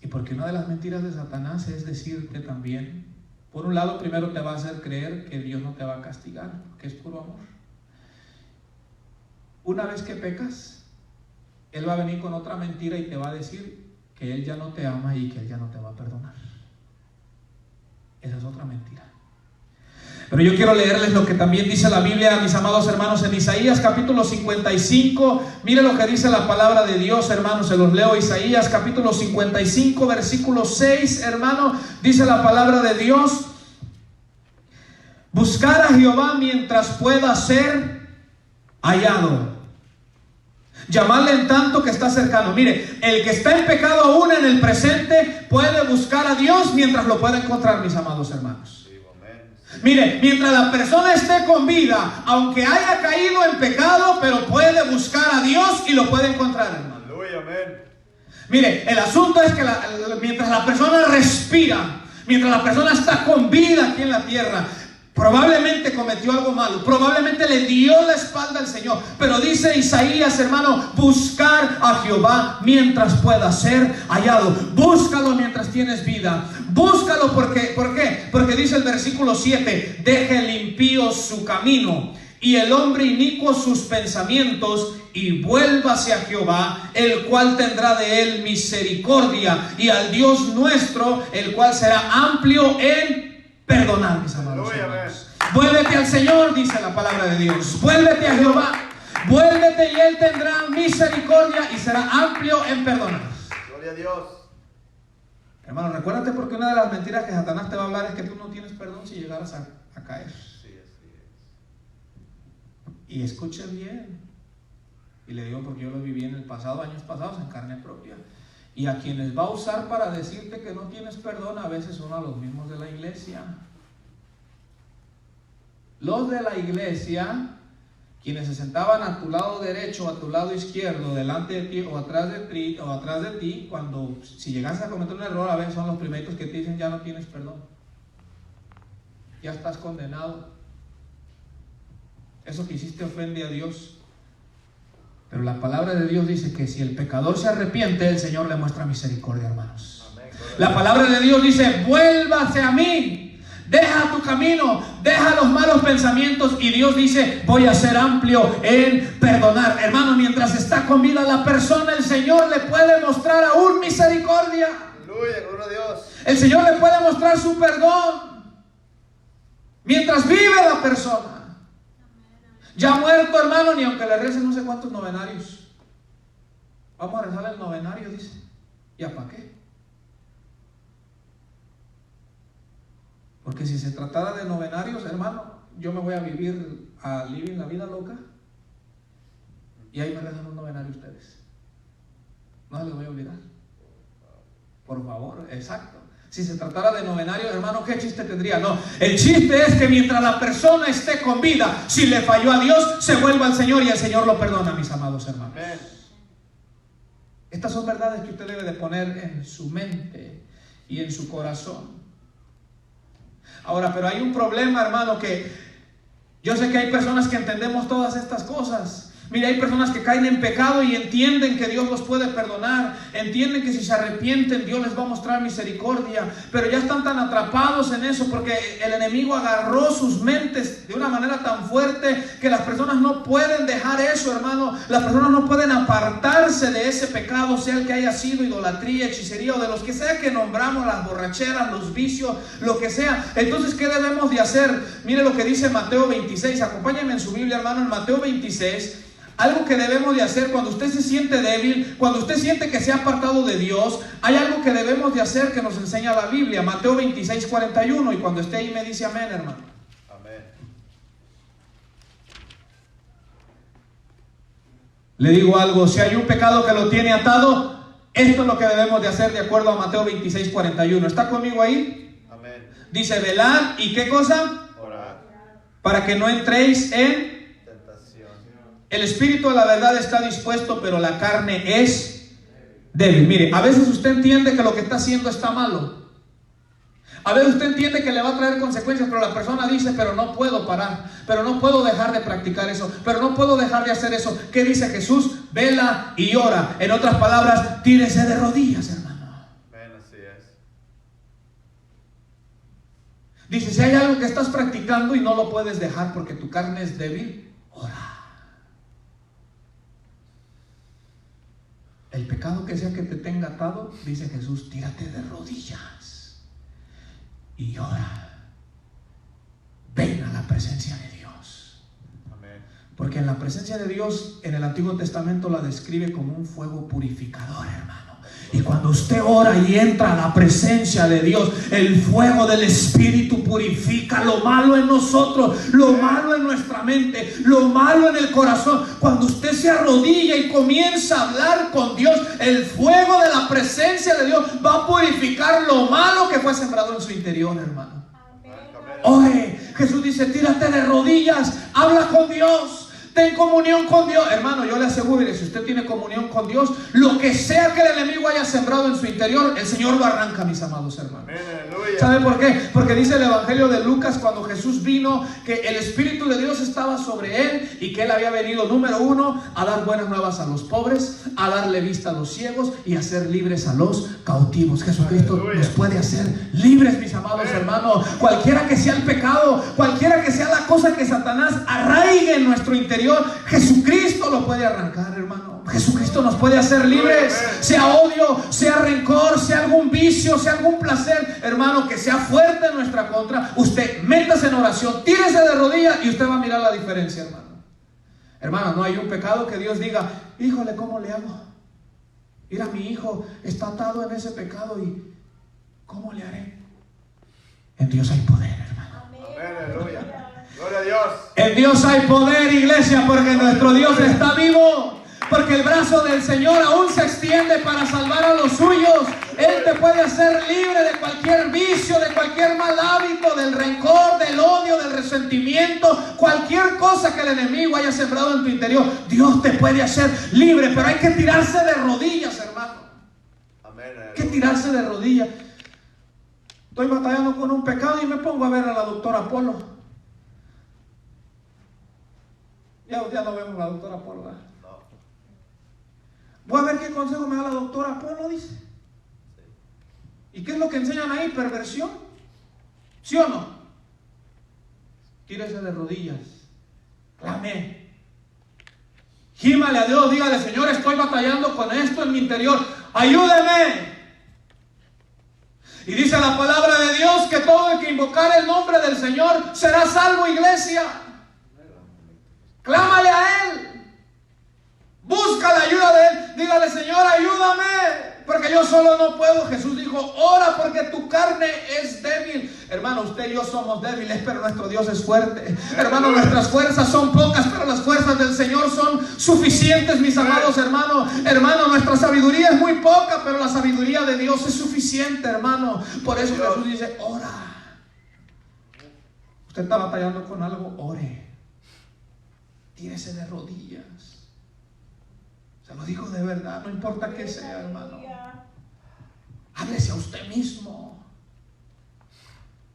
Speaker 1: Y porque una de las mentiras de Satanás es decirte también, por un lado, primero te va a hacer creer que Dios no te va a castigar, porque es puro amor. Una vez que pecas, Él va a venir con otra mentira y te va a decir que Él ya no te ama y que Él ya no te va a perdonar. Esa es otra mentira. Pero yo quiero leerles lo que también dice la Biblia, mis amados hermanos, en Isaías capítulo 55. Mire lo que dice la palabra de Dios, hermanos, se los leo. Isaías capítulo 55, versículo 6, hermano, dice la palabra de Dios: buscar a Jehová mientras pueda ser hallado, llamarle en tanto que está cercano. Mire, el que está en pecado aún en el presente puede buscar a Dios mientras lo pueda encontrar, mis amados hermanos. Mire, mientras la persona esté con vida, aunque haya caído en pecado, pero puede buscar a Dios y lo puede encontrar, hermano.
Speaker 2: Aleluya, amén.
Speaker 1: Mire, el asunto es que mientras la persona respira, mientras la persona está con vida aquí en la tierra, probablemente cometió algo malo, probablemente le dio la espalda al Señor. Pero dice Isaías, hermano, buscar a Jehová mientras pueda ser hallado. Búscalo mientras tienes vida. Búscalo porque, ¿por qué? Porque dice el versículo 7: deje el impío su camino y el hombre inicuo sus pensamientos, y vuélvase a Jehová, el cual tendrá de él misericordia, y al Dios nuestro, el cual será amplio en perdonar, mis amados hermanos. Vuélvete al Señor, dice la palabra de Dios. Vuélvete a Jehová, vuélvete y Él tendrá misericordia y será amplio en perdonar.
Speaker 2: Gloria a Dios.
Speaker 1: Hermano, recuérdate, porque una de las mentiras que Satanás te va a hablar es que tú no tienes perdón si llegaras a caer.
Speaker 2: Sí, así es.
Speaker 1: Y escuche bien. Y le digo porque yo lo viví en el pasado, años pasados, en carne propia. Y a quienes va a usar para decirte que no tienes perdón, a veces son a los mismos de la iglesia. Los de la iglesia, quienes se sentaban a tu lado derecho o a tu lado izquierdo, delante de ti o atrás de ti, cuando si llegas a cometer un error, a veces son los primeritos que te dicen: ya no tienes perdón, ya estás condenado, eso que hiciste ofende a Dios. Pero la palabra de Dios dice que si el pecador se arrepiente, el Señor le muestra misericordia, hermanos. Amén. La palabra de Dios dice: vuélvase a mí, deja tu camino, deja los malos pensamientos. Y Dios dice: voy a ser amplio en perdonar. Hermano, mientras está con vida la persona, el Señor le puede mostrar aún misericordia.
Speaker 2: Aleluya, gloria a Dios.
Speaker 1: El Señor le puede mostrar su perdón mientras vive la persona. Ya muerto, hermano, ni aunque le recen no sé cuántos novenarios. Vamos a rezar el novenario, dice. ¿Ya para qué? Porque si se tratara de novenarios, hermano, yo me voy a vivir a living la vida loca y ahí me rezan un novenario ustedes. No se les voy a olvidar. Por favor, exacto. Si se tratara de novenarios, hermano, ¿qué chiste tendría? No, el chiste es que mientras la persona esté con vida, si le falló a Dios, se vuelva al Señor y el Señor lo perdona, mis amados hermanos. Amén. Estas son verdades que usted debe de poner en su mente y en su corazón. Ahora, pero hay un problema, hermano, que yo sé que hay personas que entendemos todas estas cosas, Mira, hay personas que caen en pecado y entienden que Dios los puede perdonar, entienden que si se arrepienten Dios les va a mostrar misericordia, pero ya están tan atrapados en eso porque el enemigo agarró sus mentes de una manera tan fuerte que las personas no pueden dejar eso, hermano. Las personas no pueden apartarse de ese pecado, sea el que haya sido idolatría, hechicería o de los que sea que nombramos, las borracheras, los vicios, lo que sea. Entonces, ¿qué debemos de hacer? Mire lo que dice Mateo 26, acompáñenme en su Biblia, hermano, en Mateo 26. Algo que debemos de hacer cuando usted se siente débil, cuando usted siente que se ha apartado de Dios, hay algo que debemos de hacer que nos enseña la Biblia. Mateo 26, 41. Y cuando esté ahí me dice amén, hermano.
Speaker 2: Amén.
Speaker 1: Le digo algo, si hay un pecado que lo tiene atado, esto es lo que debemos de hacer de acuerdo a Mateo 26, 41. ¿Está conmigo ahí?
Speaker 2: Amén.
Speaker 1: Dice, velad, ¿y qué cosa?
Speaker 2: Orad.
Speaker 1: Para que no entréis en... El espíritu a la verdad está dispuesto, pero la carne es débil. Mire, a veces usted entiende que lo que está haciendo está malo. A veces usted entiende que le va a traer consecuencias, pero la persona dice, pero no puedo parar, pero no puedo dejar de practicar eso, pero no puedo dejar de hacer eso. ¿Qué dice Jesús? Vela y ora. En otras palabras, tírese de rodillas, hermano.
Speaker 2: Amén, así es.
Speaker 1: Dice, si hay algo que estás practicando y no lo puedes dejar porque tu carne es débil, ora. El pecado que sea que te tenga atado, dice Jesús, tírate de rodillas y ora. Ven a la presencia de Dios.
Speaker 2: Amén.
Speaker 1: Porque en la presencia de Dios, en el Antiguo Testamento la describe como un fuego purificador, hermano. Y cuando usted ora y entra a la presencia de Dios, el fuego del Espíritu purifica lo malo en nosotros, lo malo en nuestra mente, lo malo en el corazón. Cuando usted se arrodilla y comienza a hablar con Dios, el fuego de la presencia de Dios va a purificar lo malo que fue sembrado en su interior, hermano. Oye, Jesús dice, tírate de rodillas, habla con Dios. Ten comunión con Dios, hermano. Yo le aseguro que si usted tiene comunión con Dios, lo que sea que el enemigo haya sembrado en su interior, el Señor lo arranca, mis amados hermanos. ¿Sabe por qué? Porque dice el Evangelio de Lucas, cuando Jesús vino, que el Espíritu de Dios estaba sobre él y que él había venido, número uno, a dar buenas nuevas a los pobres, a darle vista a los ciegos y a hacer libres a los cautivos. Jesucristo nos puede hacer libres, mis amados hermanos. Cualquiera que sea el pecado, cualquiera que sea la cosa que Satanás arraigue en nuestro interior, Jesucristo lo puede arrancar, hermano. Jesucristo nos puede hacer libres, sea odio, sea rencor, sea algún vicio, sea algún placer, hermano, que sea fuerte en nuestra contra. Usted métase en oración, tírese de rodillas y usted va a mirar la diferencia, hermano. Hermano, no hay un pecado que Dios diga, híjole, ¿cómo le hago? Mira, mi hijo está atado en ese pecado y ¿cómo le haré? En Dios hay poder, hermano.
Speaker 2: Amén, aleluya. Gloria a Dios.
Speaker 1: En Dios hay poder, iglesia, porque nuestro Dios está vivo. Porque el brazo del Señor aún se extiende para salvar a los suyos. Él te puede hacer libre de cualquier vicio, de cualquier mal hábito, del rencor, del odio, del resentimiento, cualquier cosa que el enemigo haya sembrado en tu interior. Dios te puede hacer libre, pero hay que tirarse de rodillas, hermano.
Speaker 2: Amén.
Speaker 1: Hay que tirarse de rodillas. Estoy batallando con un pecado y me pongo a ver a la doctora Polo. Ya no vemos a la doctora Polo, ¿verdad?
Speaker 2: No.
Speaker 1: Voy a ver qué consejo me da la doctora Polo, dice.
Speaker 2: Sí.
Speaker 1: ¿Y qué es lo que enseñan ahí? ¿Perversión? ¿Sí o no? Tírese de rodillas, clame, gímale a Dios, dígale, Señor, estoy batallando con esto en mi interior, ayúdeme. Y dice la palabra de Dios que todo el que invocar el nombre del Señor será salvo, iglesia. Clámale a Él, busca la ayuda de Él, dígale, Señor, ayúdame, porque yo solo no puedo. Jesús dijo, ora porque tu carne es débil. Hermano, usted y yo somos débiles, pero nuestro Dios es fuerte. Hermano, nuestras fuerzas son pocas, pero las fuerzas del Señor son suficientes, mis amados hermanos. Hermano, nuestra sabiduría es muy poca, pero la sabiduría de Dios es suficiente, hermano. Por eso Jesús dice, ora. Usted está batallando con algo, ore. Tírese de rodillas. Se lo digo de verdad, no importa qué sea, hermano. Háblese a usted mismo.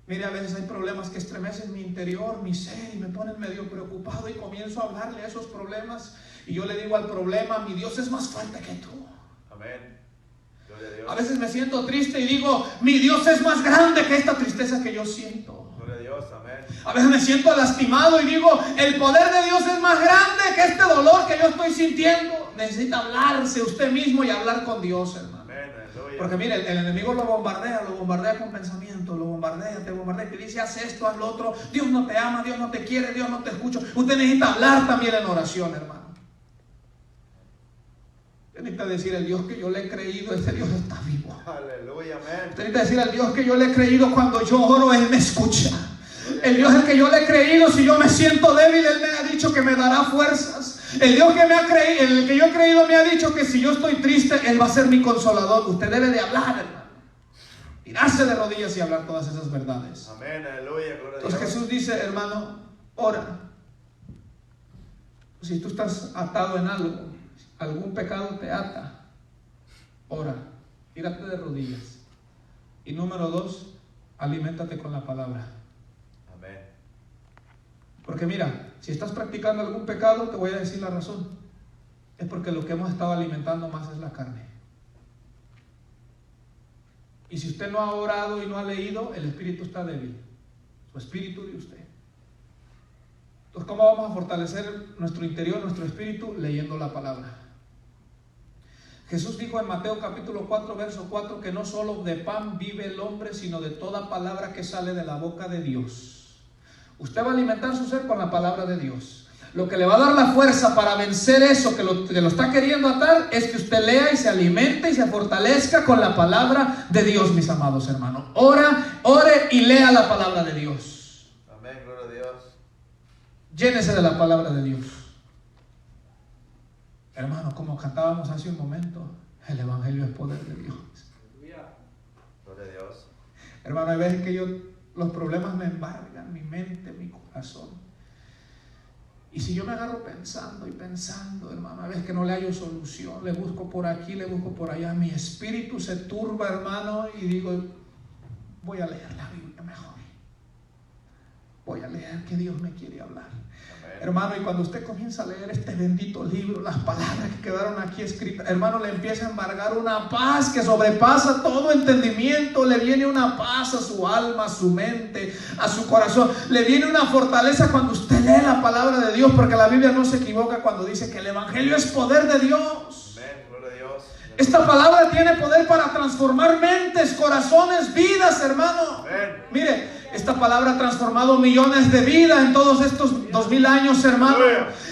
Speaker 1: Mire, a veces hay problemas que estremecen mi interior, mi ser, y me ponen medio preocupado y comienzo a hablarle a esos problemas. y yo le digo al problema, mi Dios es más fuerte que tú.
Speaker 2: Amén. Gloria a Dios.
Speaker 1: A veces me siento triste y digo, mi Dios es más grande que esta tristeza que yo siento.
Speaker 2: Gloria a Dios. Amén.
Speaker 1: A veces me siento lastimado y digo, el poder de Dios es más grande que este dolor que yo estoy sintiendo. Necesita hablarse usted mismo y hablar con Dios, hermano.
Speaker 2: Amén. Aleluya.
Speaker 1: Porque mire, el enemigo lo bombardea con pensamientos, lo bombardea, te bombardea, te dice, haz esto, haz lo otro. Dios no te ama, Dios no te quiere, Dios no te escucha. Usted necesita hablar también en oración, hermano. Usted necesita decir, el Dios que yo le he creído, ese Dios está vivo.
Speaker 2: Aleluya. Amén.
Speaker 1: Usted necesita decir, al Dios que yo le he creído, cuando yo oro, Él me escucha. El Dios al que yo le he creído, si yo me siento débil, Él me ha dicho que me dará fuerzas. El Dios que me ha creído, el que yo he creído me ha dicho que si yo estoy triste, Él va a ser mi consolador. Usted debe de hablar, hermano. Tirarse de rodillas y hablar todas esas verdades.
Speaker 2: Amén. Aleluya. Gloria a Dios.
Speaker 1: Entonces Jesús dice, hermano, ora. Si tú estás atado en algo, algún pecado te ata, ora. Tírate de rodillas. Y número 2, aliméntate con la palabra.
Speaker 2: Amén.
Speaker 1: Porque mira, si estás practicando algún pecado, te voy a decir la razón. Es porque lo que hemos estado alimentando más es la carne. Y si usted no ha orado y no ha leído, el espíritu está débil. Su espíritu de usted. Entonces, ¿cómo vamos a fortalecer nuestro interior, nuestro espíritu? Leyendo la palabra. Jesús dijo en Mateo capítulo 4, verso 4, que no solo de pan vive el hombre, sino de toda palabra que sale de la boca de Dios. Usted va a alimentar su ser con la palabra de Dios. Lo que le va a dar la fuerza para vencer eso que lo está queriendo atar es que usted lea y se alimente y se fortalezca con la palabra de Dios, mis amados hermanos. Ore y lea la palabra de Dios.
Speaker 2: Amén. Gloria a Dios.
Speaker 1: Llénese de la palabra de Dios. Hermano, como cantábamos hace un momento, el evangelio es poder de Dios.
Speaker 2: Gloria a Dios.
Speaker 1: Hermano, hay veces que los problemas me embargan mi mente, mi corazón. Y si yo me agarro pensando y pensando, hermano, a veces que no le hallo solución, le busco por aquí, le busco por allá, mi espíritu se turba, hermano, y digo, voy a leer la Biblia mejor. Voy a leer que Dios me quiere hablar.
Speaker 2: Amén.
Speaker 1: Hermano, y cuando usted comienza a leer este bendito libro, las palabras que quedaron aquí escritas, hermano, le empieza a embargar una paz que sobrepasa todo entendimiento. Le viene una paz a su alma, a su mente, a su corazón. Le viene una fortaleza cuando usted lee la palabra de Dios, porque la Biblia no se equivoca cuando dice que el evangelio es poder de Dios.
Speaker 2: Amén. Gloria a Dios.
Speaker 1: Esta palabra tiene poder para transformar mentes, corazones, vidas, hermano.
Speaker 2: Amén.
Speaker 1: Mire, esta palabra ha transformado millones de vidas en todos estos 2000 años, hermano.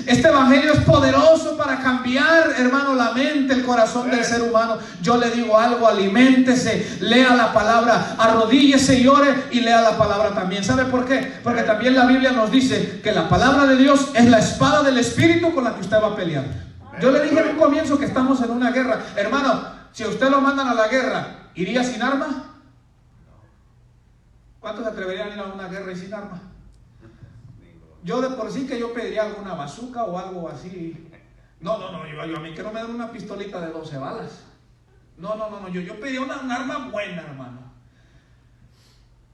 Speaker 1: Este evangelio es poderoso para cambiar, hermano, la mente, el corazón del ser humano. Yo le digo algo, aliméntese, lea la palabra, arrodíllese y ore y lea la palabra también. ¿Sabe por qué? Porque también la Biblia nos dice que la palabra de Dios es la espada del Espíritu con la que usted va a pelear. Yo le dije en un comienzo que estamos en una guerra. Hermano, si a usted lo mandan a la guerra, ¿iría sin arma? ¿Cuántos se atreverían a ir a una guerra y sin arma? Yo de por sí que yo pediría alguna bazooka o algo así. No, yo a mí que no me den una pistolita de 12 balas. No, yo pediría una arma buena, hermano.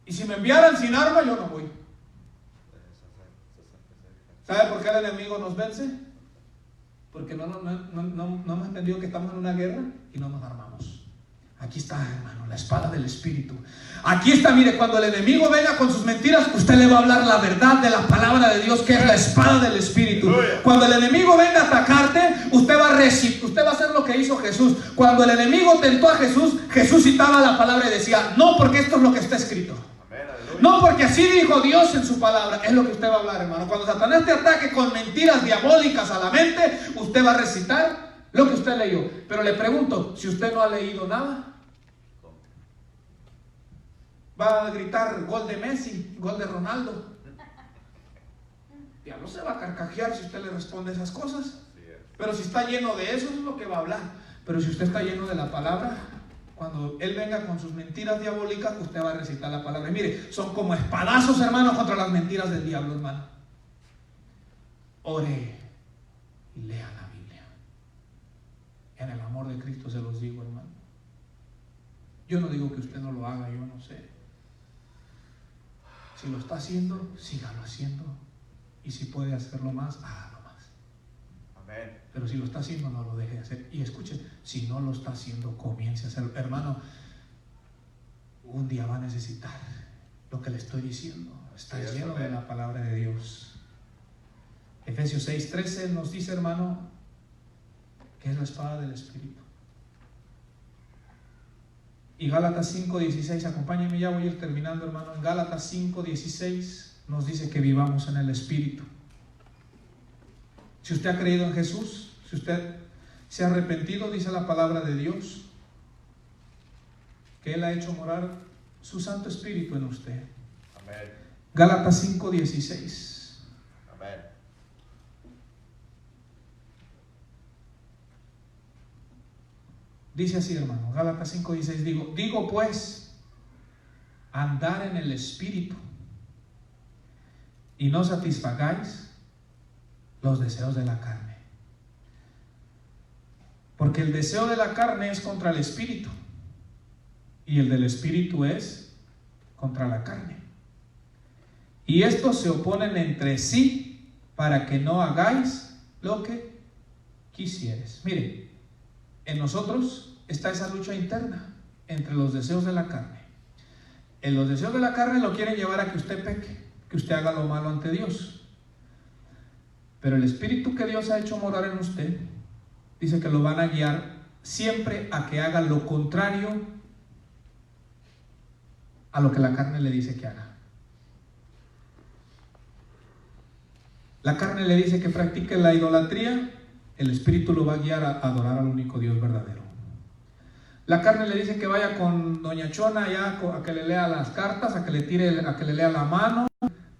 Speaker 1: Y si me enviaran sin arma, yo no voy. ¿Sabe por qué el enemigo nos vence? Porque no hemos entendido que estamos en una guerra y no nos armamos. Aquí está, hermano, la espada del Espíritu. Aquí está, mire, cuando el enemigo venga con sus mentiras, usted le va a hablar la verdad de la palabra de Dios, que es la espada del Espíritu. Cuando el enemigo venga a atacarte, usted va a hacer lo que hizo Jesús. Cuando el enemigo tentó a Jesús, Jesús citaba la palabra y decía, no, porque esto es lo que está escrito. No, porque así dijo Dios en su palabra. Es lo que usted va a hablar, hermano. Cuando Satanás te ataque con mentiras diabólicas a la mente, usted va a recitar lo que usted leyó. Pero le pregunto, si usted no ha leído nada, va a gritar gol de Messi, gol de Ronaldo. Diablo se va a carcajear si usted le responde esas cosas. Pero si está lleno de eso, es lo que va a hablar. Pero si usted está lleno de la palabra, cuando él venga con sus mentiras diabólicas, usted va a recitar la palabra. Y mire, son como espadazos, hermano, contra las mentiras del diablo, hermano. Ore y lea la Biblia. En el amor de Cristo se los digo, hermano. Yo no digo que usted no lo haga, yo no sé. Si lo está haciendo, sígalo haciendo. Y si puede hacerlo más, hágalo más.
Speaker 2: Amén.
Speaker 1: Pero si lo está haciendo, no lo deje de hacer. Y escuche, si no lo está haciendo, comience a hacerlo. Hermano, un día va a necesitar lo que le estoy diciendo. Está lleno de la palabra de Dios. Efesios 6:13 nos dice, hermano, que es la espada del Espíritu. Y Gálatas 5:16, acompáñenme, ya voy a ir terminando, hermano. En Gálatas 5:16 nos dice que vivamos en el Espíritu. Si usted ha creído en Jesús, si usted se ha arrepentido, dice la palabra de Dios, que Él ha hecho morar su Santo Espíritu en usted.
Speaker 2: Amén.
Speaker 1: Gálatas 5:16.
Speaker 2: Amén.
Speaker 1: Dice así, hermano, Gálatas 5:16, digo pues, andar en el Espíritu y no satisfagáis los deseos de la carne. Porque el deseo de la carne es contra el Espíritu y el del Espíritu es contra la carne. Y estos se oponen entre sí para que no hagáis lo que quisieres. Mire, en nosotros está esa lucha interna entre los deseos de la carne. En los deseos de la carne lo quieren llevar a que usted peque, que usted haga lo malo ante Dios. Pero el Espíritu que Dios ha hecho morar en usted, dice que lo van a guiar siempre a que haga lo contrario a lo que la carne le dice que haga. La carne le dice que practique la idolatría, el Espíritu lo va a guiar a adorar al único Dios verdadero. La carne le dice que vaya con doña Chona allá a que le lea las cartas, a que le lea la mano.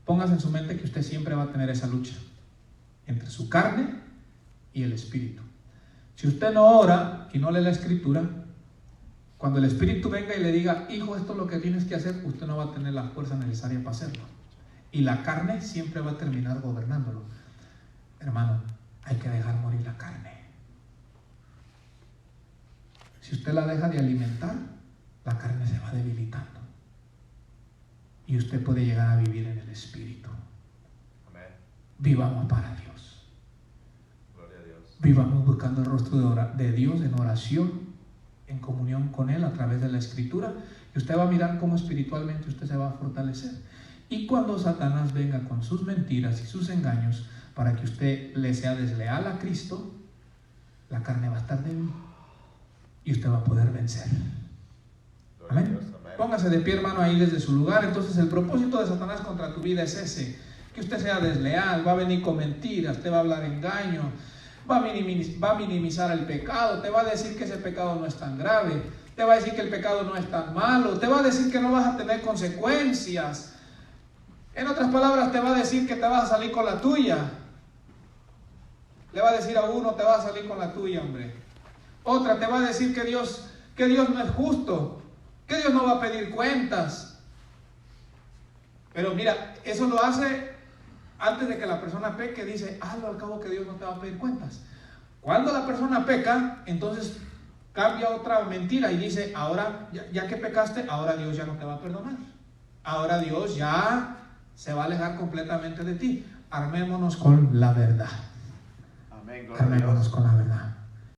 Speaker 1: Póngase en su mente que usted siempre va a tener esa lucha entre su carne y el Espíritu. Si usted no ora y no lee la Escritura, cuando el Espíritu venga y le diga, hijo, esto es lo que tienes que hacer, usted no va a tener la fuerza necesaria para hacerlo. Y la carne siempre va a terminar gobernándolo. Hermano, hay que dejar morir la carne. Si usted la deja de alimentar, la carne se va debilitando. Y usted puede llegar a vivir en el Espíritu.
Speaker 2: Amén.
Speaker 1: Vivamos para Dios.
Speaker 2: Gloria a Dios.
Speaker 1: Vivamos buscando el rostro de Dios en oración, en comunión con Él a través de la Escritura. Y usted va a mirar cómo espiritualmente usted se va a fortalecer. Y cuando Satanás venga con sus mentiras y sus engaños para que usted le sea desleal a Cristo, la carne va a estar débil y usted va a poder vencer. Amén.
Speaker 2: Dios, amén.
Speaker 1: Póngase de pie, hermano, ahí desde su lugar. Entonces el propósito de Satanás contra tu vida es ese, que usted sea desleal, va a venir con mentiras, te va a hablar engaño, va a minimizar el pecado, te va a decir que ese pecado no es tan grave, te va a decir que el pecado no es tan malo, te va a decir que no vas a tener consecuencias. En otras palabras, te va a decir que te vas a salir con la tuya. Le va a decir a uno, te vas a salir con la tuya, hombre. Otra, te va a decir que Dios no es justo, que Dios no va a pedir cuentas. Pero mira, eso lo hace antes de que la persona peque, dice, hazlo al cabo que Dios no te va a pedir cuentas. Cuando la persona peca, entonces cambia otra mentira y dice, ahora, ya que pecaste, ahora Dios ya no te va a perdonar. Ahora Dios ya se va a alejar completamente de ti. Armémonos con la verdad.
Speaker 2: Amén. Gloria a
Speaker 1: Armémonos
Speaker 2: Dios.
Speaker 1: con la verdad.